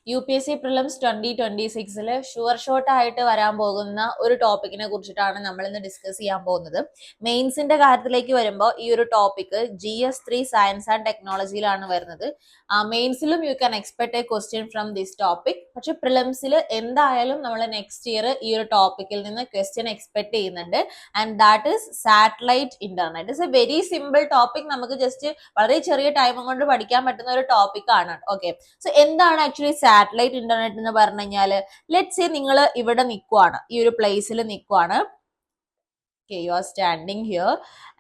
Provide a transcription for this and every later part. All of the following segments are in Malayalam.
UPSC പ്രിലിംസ് 2026 ഷുവർ ഷോട്ട് ആയിട്ട് വരാൻ പോകുന്ന ഒരു ടോപ്പിക്കിനെ കുറിച്ചിട്ടാണ് നമ്മൾ ഇന്ന് ഡിസ്കസ് ചെയ്യാൻ പോകുന്നത്. മെയിൻസിന്റെ കാര്യത്തിലേക്ക് വരുമ്പോൾ ഈ ഒരു ടോപ്പിക് GS3 സയൻസ് ആൻഡ് ടെക്നോളജിയിലാണ് വരുന്നത്. മെയിൻസിലും you can expect a question from this topic. പക്ഷെ പ്രിലിംസിൽ എന്തായാലും നമ്മൾ നെക്സ്റ്റ് ഇയർ ഈ ഒരു ടോപ്പിക്കിൽ നിന്ന് ക്വസ്റ്റ്യൻ എക്സ്പെക്ട് ചെയ്യുന്നുണ്ട്. And that is satellite internet. It's A very simple topic. നമുക്ക് ജസ്റ്റ് വളരെ ചെറിയ ടൈം കൊണ്ട് പഠിക്കാൻ പറ്റുന്ന ഒരു ടോപ്പിക് ആണ്. ഓക്കെ, സോ എന്താണ് ആക്ച്വലി സാറ്റലൈറ്റ് ഇന്റർനെറ്റ് എന്ന് പറഞ്ഞു കഴിഞ്ഞാൽ, ലെറ്റ്സ് സേ നിങ്ങൾ ഇവിടെ നിൽക്കുവാണ്, ഈ ഒരു പ്ലേസിൽ നിൽക്കുവാണ്. You are standing here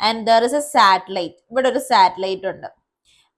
and there is A satellite. ഇവിടെ ഒരു സാറ്റലൈറ്റ് ഉണ്ട്.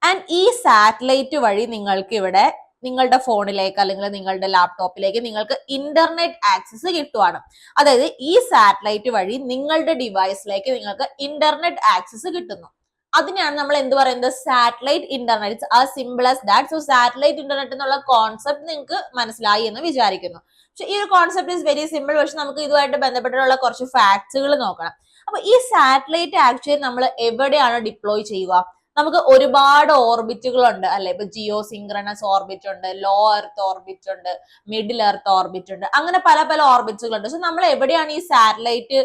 ആൻഡ് ഈ സാറ്റലൈറ്റ് വഴി നിങ്ങൾക്ക് ഇവിടെ നിങ്ങളുടെ ഫോണിലേക്ക് അല്ലെങ്കിൽ നിങ്ങളുടെ ലാപ്ടോപ്പിലേക്ക് നിങ്ങൾക്ക് ഇന്റർനെറ്റ് ആക്സസ് കിട്ടുവാണ്. അതായത് ഈ സാറ്റലൈറ്റ് വഴി നിങ്ങളുടെ ഡിവൈസിലേക്ക് നിങ്ങൾക്ക് ഇന്റർനെറ്റ് ആക്സസ് കിട്ടുന്നു. അതിനെയാണ് നമ്മൾ എന്ത് പറയുന്നത്, സാറ്റലൈറ്റ് ഇന്റർനെറ്റ്. ആ simple as that. So satellite internet എന്നുള്ള കോൺസെപ്റ്റ് നിങ്ങൾക്ക് മനസ്സിലായി എന്ന് വിചാരിക്കുന്നു. പക്ഷെ ഈ ഒരു കോൺസെപ്റ്റ് ഈസ് വെരി സിമ്പിൾ. പക്ഷെ നമുക്ക് ഇതുമായിട്ട് ബന്ധപ്പെട്ടിട്ടുള്ള കുറച്ച് ഫാക്ട്സുകൾ നോക്കണം. അപ്പൊ ഈ സാറ്റലൈറ്റ് ആക്ച്വലി നമ്മൾ എവിടെയാണ് ഡിപ്ലോയ് ചെയ്യുക? നമുക്ക് ഒരുപാട് ഓർബിറ്റുകൾ ഉണ്ട് അല്ലെ. ഇപ്പൊ ജിയോ സിങ്ക്രണസ് ഓർബിറ്റ് ഉണ്ട്, ലോ എർത്ത് ഓർബിറ്റ് ഉണ്ട്, മിഡിൽ എർത്ത് ഓർബിറ്റ് ഉണ്ട്, അങ്ങനെ പല പല ഓർബിറ്റുകൾ ഉണ്ട്. സോ നമ്മൾ എവിടെയാണ് ഈ സാറ്റലൈറ്റ്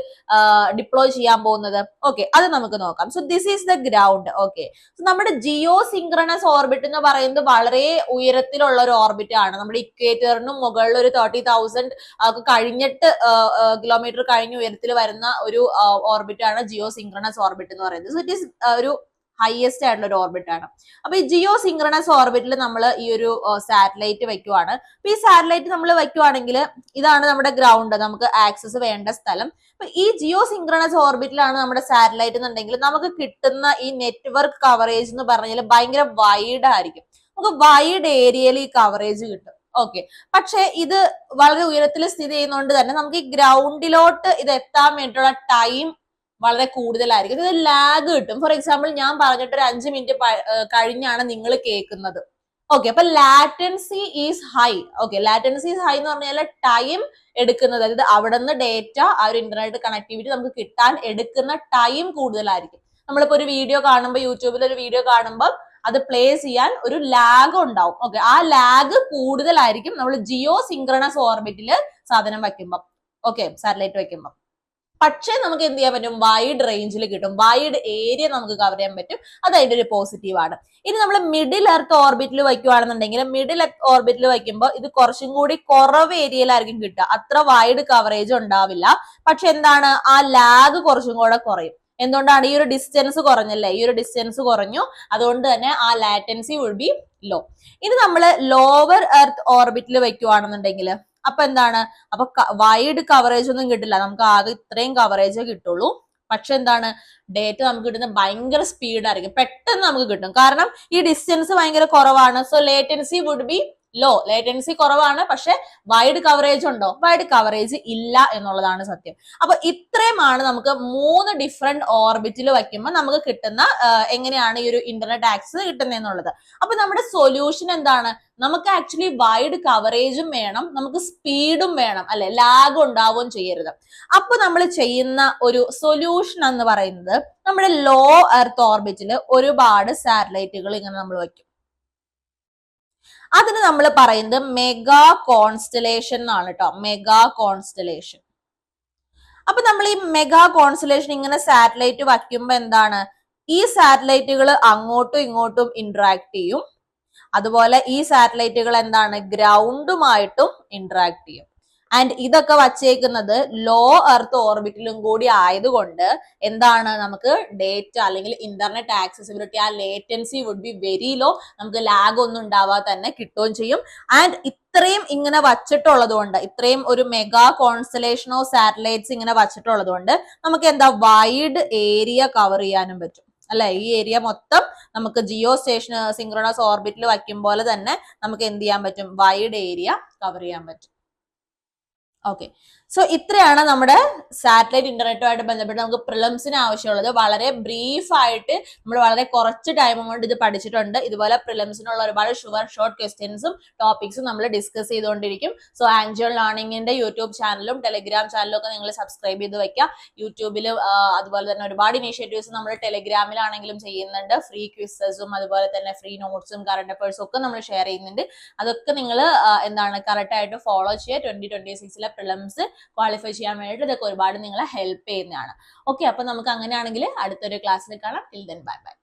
ഡിപ്ലോയ് ചെയ്യാൻ പോകുന്നത്? ഓക്കെ, അത് നമുക്ക് നോക്കാം. So this is the ground. Okay, so നമ്മുടെ ജിയോ സിങ്ക്രണസ് ഓർബിറ്റ് എന്ന് പറയുന്നത് വളരെ ഉയരത്തിലുള്ള ഒരു ഓർബിറ്റ് ആണ്. നമ്മുടെ ഇക്വേറ്ററിനും മുകളിൽ ഒരു 30,000 കഴിഞ്ഞിട്ട് കിലോമീറ്റർ കഴിഞ്ഞ ഉയരത്തിൽ വരുന്ന ഒരു ഓർബിറ്റ് ആണ് ജിയോ സിങ്ക്രണസ് ഓർബിറ്റ് എന്ന് പറയുന്നത്. സോ ഇറ്റ് ഈസ് ഒരു ഹയസ്റ്റ് ആയിട്ടുള്ള ഒരു ഓർബിറ്റ് ആണ്. അപ്പൊ ഈ ജിയോ സിങ്ക്രണസ് ഓർബിറ്റിൽ നമ്മൾ ഈ ഒരു സാറ്റലൈറ്റ് വെക്കുവാണ്. അപ്പൊ ഈ സാറ്റലൈറ്റ് നമ്മൾ വെക്കുവാണെങ്കിൽ ഇതാണ് നമ്മുടെ ഗ്രൗണ്ട്, നമുക്ക് ആക്സസ് വേണ്ട സ്ഥലം. അപ്പൊ ഈ ജിയോ സിങ്ക്രണസ് ഓർബിറ്റിലാണ് നമ്മുടെ സാറ്റലൈറ്റ് എന്നുണ്ടെങ്കിൽ നമുക്ക് കിട്ടുന്ന ഈ നെറ്റ്വർക്ക് കവറേജ് എന്ന് പറഞ്ഞാൽ ഭയങ്കര വൈഡ് ആയിരിക്കും. നമുക്ക് വൈഡ് ഏരിയയിൽ ഈ കവറേജ് കിട്ടും. ഓക്കെ, പക്ഷെ ഇത് വളരെ ഉയരത്തിൽ സ്ഥിതി ചെയ്യുന്നതുകൊണ്ട് തന്നെ നമുക്ക് ഈ ഗ്രൗണ്ടിലോട്ട് ഇത് എത്താൻ വേണ്ടിയിട്ടുള്ള ടൈം വളരെ കൂടുതലായിരിക്കും. ഇത് ലാഗ് കിട്ടും. ഫോർ എക്സാമ്പിൾ, ഞാൻ പറഞ്ഞിട്ട് ഒരു 5 മിനിറ്റ് കഴിഞ്ഞാണ് നിങ്ങൾ കേൾക്കുന്നത്. ഓക്കെ, അപ്പൊ latency is high. Okay, latency is high എന്ന് പറഞ്ഞാൽ ടൈം എടുക്കുന്നത്, അതായത് അവിടെ നിന്ന് ഡേറ്റ ആ ഒരു ഇന്റർനെറ്റ് കണക്ടിവിറ്റി നമുക്ക് കിട്ടാൻ എടുക്കുന്ന ടൈം കൂടുതലായിരിക്കും. നമ്മളിപ്പോ ഒരു വീഡിയോ കാണുമ്പോൾ, യൂട്യൂബിൽ ഒരു വീഡിയോ കാണുമ്പോൾ അത് പ്ലേ ചെയ്യാൻ ഒരു ലാഗ് ഉണ്ടാവും. ഓക്കെ, ആ ലാഗ് കൂടുതലായിരിക്കും നമ്മൾ ജിയോ സിങ്ക്രണസ് ഓർബിറ്റിൽ സാധനം വെക്കുമ്പോൾ, ഓക്കെ, സാറ്റലൈറ്റ് വെക്കുമ്പോൾ. പക്ഷെ നമുക്ക് എന്ത് ചെയ്യാൻ പറ്റും? വൈഡ് റേഞ്ചിൽ കിട്ടും, വൈഡ് ഏരിയ നമുക്ക് കവർ ചെയ്യാൻ പറ്റും. അത് അതിന്റെ ഒരു പോസിറ്റീവ് ആണ്. ഇനി നമ്മൾ മിഡിൽ എർത്ത് ഓർബിറ്റിൽ വയ്ക്കുവാണെന്നുണ്ടെങ്കിൽ, മിഡിൽ എർത്ത് ഓർബിറ്റിൽ വയ്ക്കുമ്പോൾ ഇത് കുറച്ചും കൂടി കുറവ് ഏരിയയിലായിരിക്കും കിട്ടുക, അത്ര വൈഡ് കവറേജ് ഉണ്ടാവില്ല. പക്ഷെ എന്താണ്, ആ ലാഗ് കുറച്ചും കൂടെ കുറയും. എന്തുകൊണ്ടാണ്? ഈ ഒരു ഡിസ്റ്റൻസ് കുറഞ്ഞല്ലേ, ഈ ഒരു ഡിസ്റ്റൻസ് കുറഞ്ഞു, അതുകൊണ്ട് തന്നെ ആ ലാറ്റൻസി വിൽ ബി ലോ. ഇനി നമ്മൾ ലോവർ എർത്ത് ഓർബിറ്റിൽ വയ്ക്കുവാണെന്നുണ്ടെങ്കിൽ അപ്പൊ എന്താണ്, അപ്പൊ വൈഡ് കവറേജ് ഒന്നും കിട്ടില്ല, നമുക്ക് ആകെ ഇത്രയും കവറേജേ കിട്ടുള്ളൂ. പക്ഷെ എന്താണ്, ഡേറ്റ നമുക്ക് കിട്ടുന്ന ഭയങ്കര സ്പീഡായിരിക്കും, പെട്ടെന്ന് നമുക്ക് കിട്ടും. കാരണം ഈ ഡിസ്റ്റൻസ് ഭയങ്കര കുറവാണ്. So latency would be low. Latency കുറവാണ്, പക്ഷെ വൈഡ് കവറേജ് ഉണ്ടോ? വൈഡ് കവറേജ് ഇല്ല എന്നുള്ളതാണ് സത്യം. അപ്പൊ ഇത്രയുമാണ് നമുക്ക് 3 ഡിഫറെന്റ് ഓർബിറ്റിൽ വയ്ക്കുമ്പോൾ നമുക്ക് കിട്ടുന്ന എങ്ങനെയാണ് ഈ ഒരു ഇന്റർനെറ്റ് ആക്സസ് കിട്ടുന്നത് എന്നുള്ളത്. അപ്പൊ നമ്മുടെ സൊല്യൂഷൻ എന്താണ്? നമുക്ക് ആക്ച്വലി വൈഡ് കവറേജും വേണം, നമുക്ക് സ്പീഡും വേണം അല്ലെ, ലാഗ് ഉണ്ടാവുകയും ചെയ്യരുത്. അപ്പൊ നമ്മൾ ചെയ്യുന്ന ഒരു സൊല്യൂഷൻ എന്ന് പറയുന്നത്, നമ്മുടെ ലോ എർത്ത് ഓർബിറ്റിൽ ഒരുപാട് സാറ്റലൈറ്റുകൾ ഇങ്ങനെ നമ്മൾ വയ്ക്കും. അതിന് നമ്മൾ പറയുന്നത് മെഗാ കോൺസ്റ്റലേഷൻ എന്നാണ് കേട്ടോ, മെഗാ കോൺസ്റ്റലേഷൻ. അപ്പൊ നമ്മൾ ഈ മെഗാ കോൺസ്റ്റലേഷൻ ഇങ്ങനെ സാറ്റലൈറ്റ് വയ്ക്കുമ്പോ എന്താണ്, ഈ സാറ്റലൈറ്റുകൾ അങ്ങോട്ടും ഇങ്ങോട്ടും ഇന്ററാക്ട് ചെയ്യും. അതുപോലെ ഈ സാറ്റലൈറ്റുകൾ എന്താണ്, ഗ്രൗണ്ടുമായിട്ടും ഇന്ററാക്ട് ചെയ്യും. ആൻഡ് ഇതൊക്കെ വച്ചേക്കുന്നത് ലോ എർത്ത് ഓർബിറ്റിലും കൂടി ആയതുകൊണ്ട് എന്താണ്, നമുക്ക് ഡേറ്റ അല്ലെങ്കിൽ ഇന്റർനെറ്റ് ആക്സസിബിലിറ്റി, ആ latency would be very low, നമുക്ക് ലാഗ് ഒന്നും ഉണ്ടാവാതെ തന്നെ കിട്ടുകയും ചെയ്യും. ആൻഡ് ഇത്രയും ഇങ്ങനെ വച്ചിട്ടുള്ളത് കൊണ്ട്, ഇത്രയും ഒരു മെഗാ കോൺസ്റ്റലേഷൻ ഓഫ് സാറ്റലൈറ്റ്സ് ഇങ്ങനെ വച്ചിട്ടുള്ളത് കൊണ്ട് നമുക്ക് എന്താ, വൈഡ് ഏരിയ കവർ ചെയ്യാനും പറ്റും അല്ലെ. ഈ ഏരിയ മൊത്തം നമുക്ക് ജിയോ സ്റ്റേഷൻ സിങ്ക്രണസ് ഓർബിറ്റിൽ വയ്ക്കും പോലെ തന്നെ നമുക്ക് എന്ത് ചെയ്യാൻ പറ്റും, വൈഡ് ഏരിയ കവർ ചെയ്യാൻ പറ്റും. ഓക്കെ, സോ ഇത്രയാണ് നമ്മുടെ സാറ്റലൈറ്റ് ഇന്റർനെറ്റുമായിട്ട് ബന്ധപ്പെട്ട് നമുക്ക് പ്രിലിംസിന് ആവശ്യമുള്ളത്. വളരെ ബ്രീഫ് ആയിട്ട് നമ്മൾ വളരെ കുറച്ച് ടൈം കൊണ്ട് ഇത് പഠിച്ചിട്ടുണ്ട്. ഇതുപോലെ പ്രിലിംസിനുള്ള ഒരുപാട് ഷോർട്ട് ക്വസ്റ്റ്യൻസും ടോപ്പിക്സും നമ്മൾ ഡിസ്കസ് ചെയ്തുകൊണ്ടിരിക്കും. സോ ആൻജിയോൾ ലേണിംഗിന്റെ യൂട്യൂബ് ചാനലും ടെലിഗ്രാം ചാനലും ഒക്കെ നിങ്ങൾ സബ്സ്ക്രൈബ് ചെയ്ത് വെക്കുക. യൂട്യൂബിലും അതുപോലെ തന്നെ ഒരുപാട് ഇനീഷ്യേറ്റീവ്സ് നമ്മൾ ടെലിഗ്രാമിലാണെങ്കിലും ചെയ്യുന്നുണ്ട്. ഫ്രീ ക്വിസസും അതുപോലെ തന്നെ ഫ്രീ നോട്ട്സും കറണ്ട് അഫയേഴ്സും ഒക്കെ നമ്മൾ ഷെയർ ചെയ്യുന്നുണ്ട്. അതൊക്കെ നിങ്ങൾ കറക്റ്റ് ആയിട്ട് ഫോളോ ചെയ്യുക. 2026 പ്രിലിംസ് ക്വാളിഫൈ ചെയ്യാൻ വേണ്ടിയിട്ട് ഇതൊക്കെ ഒരുപാട് നിങ്ങളെ ഹെൽപ്പ് ചെയ്യുന്നതാണ്. ഓക്കെ, അപ്പൊ നമുക്ക് അങ്ങനെയാണെങ്കിൽ അടുത്തൊരു ക്ലാസ്സിൽ കാണാം. Till then bye bye.